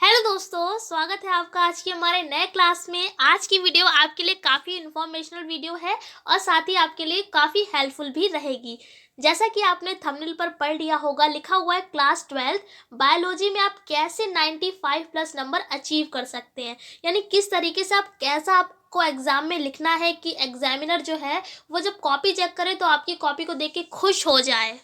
Hello दोस्तों, स्वागत है आपका आज के हमारे नए क्लास में। आज की वीडियो आपके लिए काफ़ी इन्फॉर्मेशनल वीडियो है और साथ ही आपके लिए काफ़ी हेल्पफुल भी रहेगी। जैसा कि आपने थंबनेल पर पढ़ लिया होगा, लिखा हुआ है क्लास 12 बायोलॉजी में आप कैसे 95 प्लस नंबर अचीव कर सकते हैं। यानी किस तरीके से कैसा आपको एग्ज़ाम में लिखना है कि एग्जामिनर जो है वो जब कॉपी चेक करे तो आपकी कॉपी को देख के खुश हो जाए।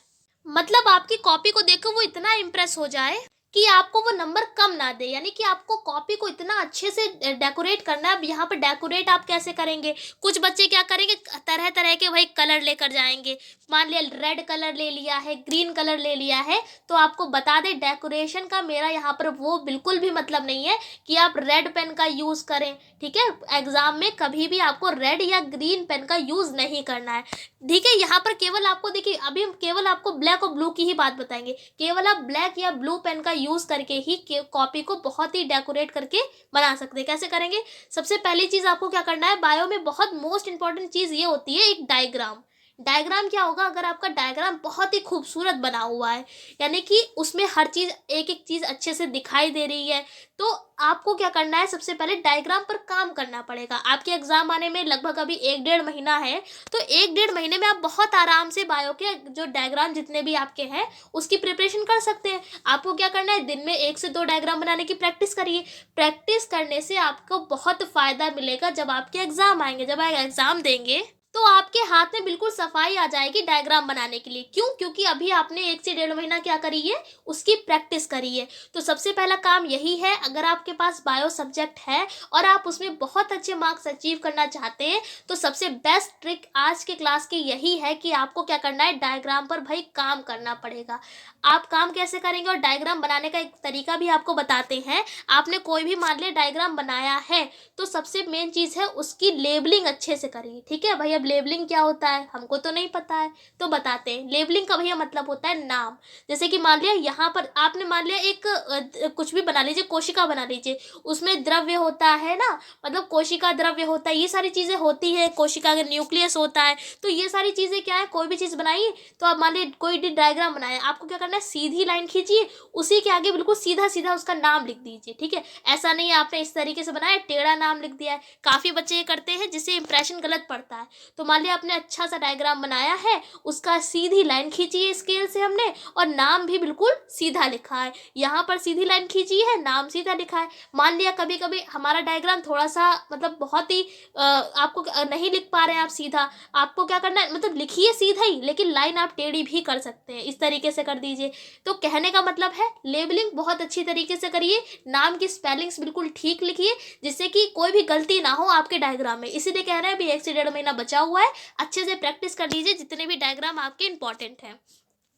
मतलब आपकी कॉपी को देखकर वो इतना इम्प्रेस हो जाए कि आपको वो नंबर कम ना दे। यानी कि आपको कॉपी को इतना अच्छे से डेकोरेट करना है। अब यहाँ पर डेकोरेट आप कैसे करेंगे? कुछ बच्चे क्या करेंगे, तरह तरह के भाई कलर लेकर जाएंगे। मान लिया रेड कलर ले लिया है, ग्रीन कलर ले लिया है, तो आपको बता दें डेकोरेशन का मेरा यहाँ पर वो बिल्कुल भी मतलब नहीं है कि आप रेड पेन का यूज़ करें। ठीक है, एग्जाम में कभी भी आपको रेड या ग्रीन पेन का यूज़ नहीं करना है। ठीक है, यहाँ पर केवल आपको देखिए, अभी हम केवल आपको ब्लैक और ब्लू की ही बात बताएंगे। केवल आप ब्लैक या ब्लू पेन का यूज करके ही कॉपी को बहुत ही डेकोरेट करके बना सकते हैं। कैसे करेंगे? सबसे पहली चीज आपको क्या करना है, बायो में बहुत मोस्ट इंपॉर्टेंट चीज ये होती है एक डायग्राम। डायग्राम क्या होगा? अगर आपका डायग्राम बहुत ही खूबसूरत बना हुआ है, यानी कि उसमें हर चीज एक एक चीज अच्छे से दिखाई दे रही है, तो आपको क्या करना है, सबसे पहले डायग्राम पर काम करना पड़ेगा। आपके एग्जाम आने में लगभग अभी 1-1.5 महीना है, तो 1-1.5 महीने में आप बहुत आराम से बायो के जो डायग्राम जितने भी आपके हैं उसकी प्रिपरेशन कर सकते हैं। आपको क्या करना है, दिन में 1 से 2 डायग्राम बनाने की प्रैक्टिस करिए। प्रैक्टिस करने से आपको बहुत फ़ायदा मिलेगा। जब आपके एग्ज़ाम आएंगे, जब आप एग्ज़ाम देंगे, तो आपके हाथ में बिल्कुल सफाई आ जाएगी डायग्राम बनाने के लिए। क्यों? क्योंकि अभी आपने 1 से 1.5 महीना क्या करी है, उसकी प्रैक्टिस करी है। तो सबसे पहला काम यही है, अगर आपके पास बायो सब्जेक्ट है और आप उसमें बहुत अच्छे मार्क्स अचीव करना चाहते हैं, तो सबसे बेस्ट ट्रिक आज के क्लास की यही है कि आपको क्या करना है, डायग्राम पर भाई काम करना पड़ेगा। आप काम कैसे करेंगे और डायग्राम बनाने का एक तरीका भी आपको बताते हैं। आपने कोई भी मान लिया डायग्राम बनाया है, तो सबसे मेन चीज़ है उसकी लेबलिंग अच्छे से करिए। ठीक है भाई, अब लेबलिंग क्या होता है हमको तो नहीं पता है, तो बताते हैं। लेबलिंग का भैया मतलब होता है नाम। जैसे कि मान लिया यहाँ पर आपने मान लिया एक कुछ भी बना लीजिए, कोशिका बना लीजिए, उसमें द्रव्य होता है ना, मतलब कोशिका द्रव्य होता है, ये सारी चीज़ें होती है। कोशिका का न्यूक्लियस होता है, तो ये सारी चीज़ें क्या है, कोई भी चीज़ बनाइए तो आप मान लीजिए कोई डायग्राम बनाया, आपको क्या करना है, सीधी लाइन खींचिए, उसी के आगे बिल्कुल सीधा सीधा उसका नाम लिख दीजिए। ठीक है, ऐसा नहीं है आपने इस तरीके से बनाया टेढ़ा नाम लिख दिया है। काफ़ी बच्चे ये करते हैं जिससे इंप्रेशन गलत पड़ता है। तो मान लिया आपने अच्छा सा डायग्राम बनाया है, उसका सीधी लाइन खींचिए स्केल से हमने, और नाम भी बिल्कुल सीधा लिखा है। यहाँ पर सीधी लाइन खींची है, नाम सीधा लिखा है। मान लिया कभी कभी हमारा डायग्राम थोड़ा सा मतलब बहुत ही आपको नहीं लिख पा रहे हैं आप सीधा, आपको क्या करना है, मतलब लिखिए सीधा ही, लेकिन लाइन आप टेढ़ी भी कर सकते हैं, इस तरीके से कर दीजिए। तो कहने का मतलब है लेबलिंग बहुत अच्छी तरीके से करिए, नाम की स्पेलिंग्स बिल्कुल ठीक लिखिए, जिससे कि कोई भी गलती ना हो आपके डायग्राम में। इसीलिए कह रहे हैं अभी 1 से 1.5 महीना बचा हुआ है, अच्छे से प्रैक्टिस कर लीजिए जितने भी डायग्राम आपके इंपॉर्टेंट हैं।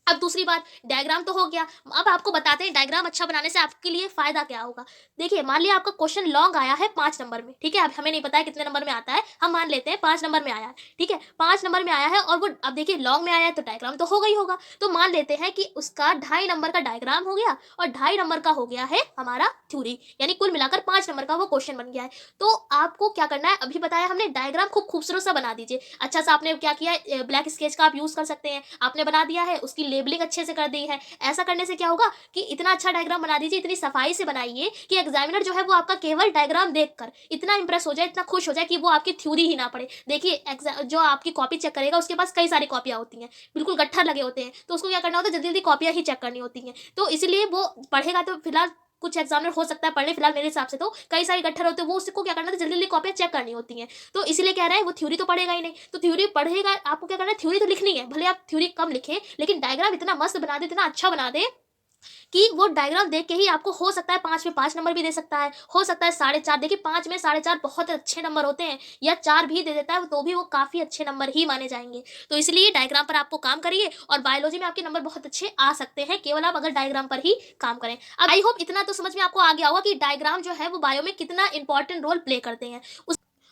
अब दूसरी बात, डायग्राम तो हो गया, अब आपको बताते हैं डायग्राम अच्छा बनाने से आपके लिए फायदा क्या होगा। देखिए, मान लिया आपका क्वेश्चन लॉन्ग आया है 5 नंबर में। ठीक है, अब हमें नहीं पता है कितने नंबर में आता है, हम मान लेते हैं 5 नंबर में आया है। ठीक है, 5 नंबर में आया है, और वो अब देखिए लॉन्ग में आया है तो डायग्राम तो होगा ही होगा। तो मान लेते हैं कि उसका 2.5 नंबर का डायग्राम हो गया और 2.5 नंबर का हो गया है हमारा थ्योरी, यानी कुल मिलाकर 5 नंबर का वो क्वेश्चन बन गया है। तो आपको क्या करना है, अभी बताया हमने, डायग्राम खूब खूबसूरत सा बना दीजिए। अच्छा सा आपने क्या किया, ब्लैक स्केच का आप यूज कर सकते हैं, आपने बना दिया है, उसकी लेबलिंग अच्छे से कर दी है। ऐसा करने से क्या होगा कि इतना अच्छा डायग्राम बना दीजिए, इतनी सफाई से बनाइए कि एग्जामिनर जो है वो आपका केवल डायग्राम देखकर इतना इंप्रेस हो जाए, इतना खुश हो जाए कि वो आपकी थ्योरी ही ना पढ़े। देखिए, जो आपकी कॉपी चेक करेगा उसके पास कई सारी कॉपियां होती हैं, बिल्कुल गट्ठर लगे होते हैं, तो उसको क्या करना होता है, जल्दी जल्दी कॉपियां ही चेक करनी होती हैं। तो इसलिए वो पढ़ेगा तो फिलहाल कुछ एग्जामिनर हो सकता है पढ़ने, फिलहाल मेरे हिसाब से तो कई सारी गट्ठर होते हैं, वो उसको क्या करना है, जल्दी जल्दी कॉपियां चेक करनी होती हैं। तो इसलिए कह रहे हैं वो थ्योरी तो पढ़ेगा ही नहीं, तो थ्योरी पढ़ेगा, आपको क्या करना है, थ्योरी तो लिखनी है, भले आप थ्योरी कम लिखें, लेकिन डायग्राम इतना मस्त बना दे, इतना अच्छा बना दे कि वो डायग्राम देख के ही आपको हो सकता है 5 में 5 नंबर भी दे सकता है, हो सकता है 4.5। देखिए 5 में 4.5 बहुत अच्छे नंबर होते हैं, या 4 भी दे देता है तो भी वो काफ़ी अच्छे नंबर ही माने जाएंगे। तो इसलिए डायग्राम पर आपको काम करिए और बायोलॉजी में आपके नंबर बहुत अच्छे आ सकते हैं, केवल आप अगर डायग्राम पर ही काम करें। अब आई होप इतना तो समझ में आपको आ गया होगा कि डायग्राम जो है वो बायो में कितना इंपॉर्टेंट रोल प्ले करते हैं।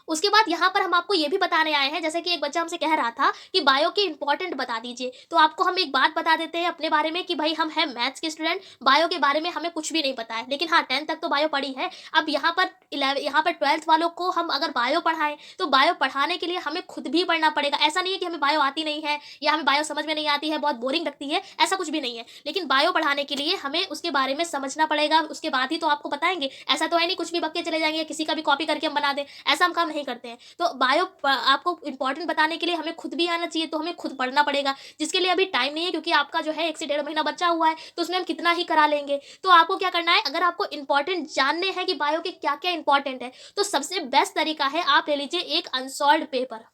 उसके बाद यहाँ पर हम आपको ये भी बताने आए हैं, जैसे कि एक बच्चा हमसे कह रहा था कि बायो के इंपॉर्टेंट बता दीजिए, तो आपको हम एक बात बता देते हैं अपने बारे में कि भाई हम हैं मैथ्स के स्टूडेंट, बायो के बारे में हमें कुछ भी नहीं पता है, लेकिन हाँ 10th तक तो बायो पढ़ी है। अब यहाँ पर 12th वालों को हम अगर बायो पढ़ाएं तो बायो पढ़ाने के लिए हमें खुद भी पढ़ना पड़ेगा। ऐसा नहीं है कि हमें बायो आती नहीं है या हमें बायो समझ में नहीं आती है, बहुत बोरिंग लगती है, ऐसा कुछ भी नहीं है। लेकिन बायो पढ़ाने के लिए हमें उसके बारे में समझना पड़ेगा, उसके बाद ही तो आपको बताएंगे। ऐसा तो है नहीं कुछ भी बक के चले जाएंगे, किसी का भी कॉपी करके हम बना दें, ऐसा हम काम नहीं करते हैं। तो बायो आपको इंपॉर्टेंट बताने के लिए हमें खुद भी आना चाहिए, तो हमें खुद पढ़ना पड़ेगा, जिसके लिए अभी टाइम नहीं है, क्योंकि आपका जो है 1 से 1.5 महीना बचा हुआ है, तो उसमें हम कितना ही करा लेंगे। तो आपको क्या करना है, अगर आपको इंपॉर्टेंट जानने हैं कि बायो के क्या क्या इंपॉर्टेंट है, तो सबसे बेस्ट तरीका है आप ले लीजिए एक अनसॉल्व्ड पेपर।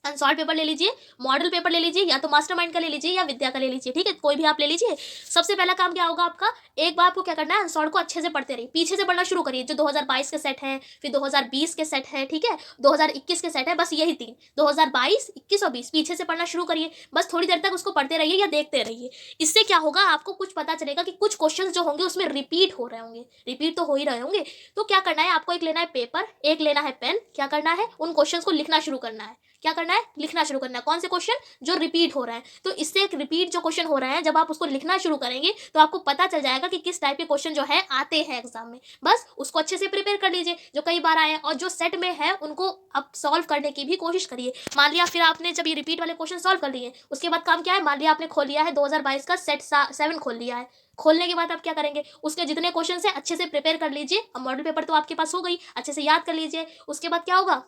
अनसॉल्व पेपर ले लीजिए, मॉडल पेपर ले लीजिए, या तो मास्टरमाइंड का ले लीजिए या विद्या का ले लीजिए, ठीक है, कोई भी आप ले लीजिए। सबसे पहला काम क्या होगा आपका, एक बार आपको क्या करना है, अनसॉल्व को अच्छे से पढ़ते रहिए, पीछे से पढ़ना शुरू करिए। जो 2022 के सेट हैं, फिर 2020 के सेट हैं, ठीक है, 2021 के सेट है, बस यही 3, 2022, 21 और 20 पीछे से पढ़ना शुरू करिए। बस थोड़ी देर तक उसको पढ़ते रहिए या देखते रहिए। इससे क्या होगा, आपको कुछ पता चलेगा कि कुछ क्वेश्चन जो होंगे उसमें रिपीट हो रहे होंगे, रिपीट तो हो ही रहे होंगे। तो क्या करना है, आपको एक लेना है पेपर, एक लेना है पेन, क्या करना है, उन क्वेश्चन को लिखना शुरू करना है। क्या करना है, लिखना शुरू करना है। कौन से क्वेश्चन, जो रिपीट हो रहे हैं। तो इससे एक रिपीट जो क्वेश्चन हो रहे हैं, जब आप उसको लिखना शुरू करेंगे तो आपको पता चल जाएगा कि किस टाइप के क्वेश्चन जो है आते हैं एग्जाम में। बस उसको अच्छे से प्रिपेयर कर लीजिए, जो कई बार आए हैं, और जो सेट में है उनको आप सॉल्व करने की भी कोशिश करिए। मान लिया फिर आपने जब ये रिपीट वाले क्वेश्चन सॉल्व कर लिए, उसके बाद काम क्या है, मान लिया आपने खोल लिया है 2022 का सेट 7 खोल लिया है। खोलने के बाद आप क्या करेंगे, उसके जितने क्वेश्चन है अच्छे से प्रिपेयर कर लीजिए। अब मॉडल पेपर तो आपके पास हो गई, अच्छे से याद कर लीजिए। उसके बाद क्या होगा,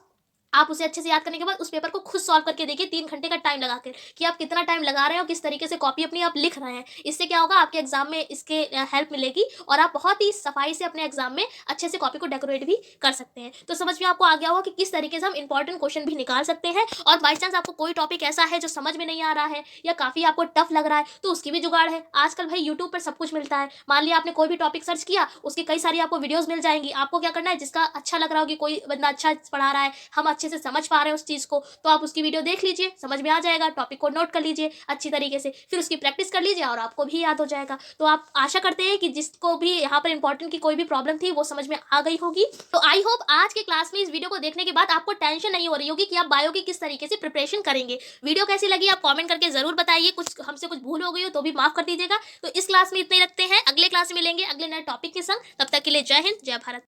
आप उसे अच्छे से याद करने के बाद उस पेपर को खुद सॉल्व करके देखिए 3 घंटे का टाइम लगा कर, कि आप कितना टाइम लगा रहे हैं और किस तरीके से कॉपी अपनी आप लिख रहे हैं। इससे क्या होगा, आपके एग्जाम में इसके हेल्प मिलेगी और आप बहुत ही सफाई से अपने एग्जाम में अच्छे से कॉपी को डेकोरेट भी कर सकते हैं। तो समझ में आपको आ गया होगा कि किस तरीके से हम इंपॉर्टेंट क्वेश्चन भी निकाल सकते हैं। और बाई चांस आपको कोई टॉपिक ऐसा है जो समझ में नहीं आ रहा है या काफी आपको टफ लग रहा है, तो उसकी भी जुगाड़ है। आजकल भाई यूट्यूब पर सब कुछ मिलता है। मान लिया आपने कोई भी टॉपिक सर्च किया, उसकी कई सारी आपको वीडियोस मिल जाएंगी। आपको क्या करना है, जिसका अच्छा लग रहा हो कि कोई बंदा अच्छा पढ़ा रहा है, हम अच्छे से समझ पा रहे हैं चीज को, तो आप उसकी वीडियो देख लीजिए, समझ में आ जाएगा। टॉपिक को नोट कर लीजिए अच्छी तरीके से, फिर उसकी प्रैक्टिस कर लीजिए और आपको भी याद हो जाएगा। तो आप आशा करते हैं कि जिसको भी यहाँ पर इंपॉर्टेंट की कोई भी प्रॉब्लम थी वो समझ में आ गई होगी। तो आई होप आज के क्लास में इस वीडियो को देखने के बाद आपको टेंशन नहीं हो रही होगी कि आप बायो की किस तरीके से प्रिपरेशन करेंगे। वीडियो कैसी लगी आप कॉमेंट करके जरूर बताइए। कुछ हमसे कुछ भूल हो गई हो तो भी माफ कर दीजिएगा। तो इस क्लास में इतना ही रखते हैं, अगले क्लास में मिलेंगे अगले नए टॉपिक के संग। तब तक के लिए जय हिंद, जय भारत।